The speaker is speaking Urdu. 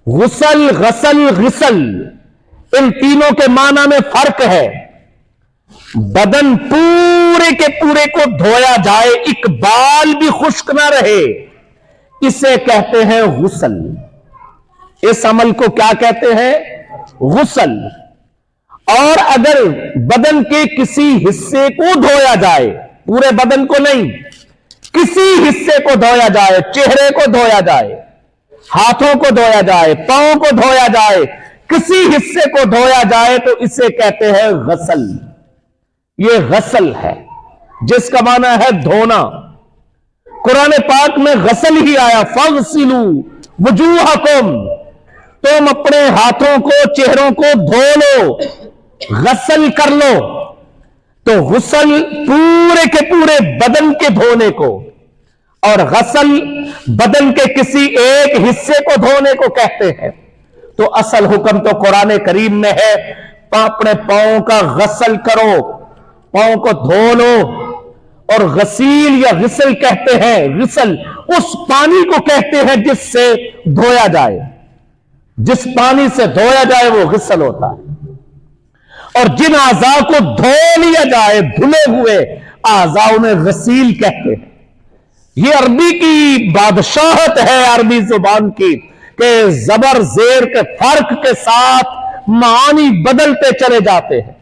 غسل، غسل، غسل، ان تینوں کے معنی میں فرق ہے۔ بدن پورے کے پورے کو دھویا جائے، ایک بال بھی خشک نہ رہے، اسے کہتے ہیں غسل۔ اس عمل کو کیا کہتے ہیں؟ غسل۔ اور اگر بدن کے کسی حصے کو دھویا جائے، پورے بدن کو نہیں، کسی حصے کو دھویا جائے، چہرے کو دھویا جائے، ہاتھوں کو دھویا جائے، پاؤں کو دھویا جائے، کسی حصے کو دھویا جائے تو اسے کہتے ہیں غسل۔ یہ غسل ہے جس کا معنی ہے دھونا۔ قرآن پاک میں غسل ہی آیا، فَاغْسِلُوا وُجُوهَكُمْ، تم اپنے ہاتھوں کو، چہروں کو دھو لو، غسل کر لو۔ تو غسل پورے کے پورے بدن کے دھونے کو، اور غسل بدن کے کسی ایک حصے کو دھونے کو کہتے ہیں۔ تو اصل حکم تو قرآن کریم میں ہے، اپنے پاؤں کا غسل کرو، پاؤں کو دھو لو۔ اور غسیل یا غسل کہتے ہیں، غسل اس پانی کو کہتے ہیں جس سے دھویا جائے، جس پانی سے دھویا جائے وہ غسل ہوتا ہے۔ اور جن اعضاء کو دھو لیا جائے، دھلے ہوئے اعضاء میں غسیل کہتے ہیں۔ یہ عربی کی بادشاہت ہے، عربی زبان کی، کہ زبر زیر کے فرق کے ساتھ معانی بدلتے چلے جاتے ہیں۔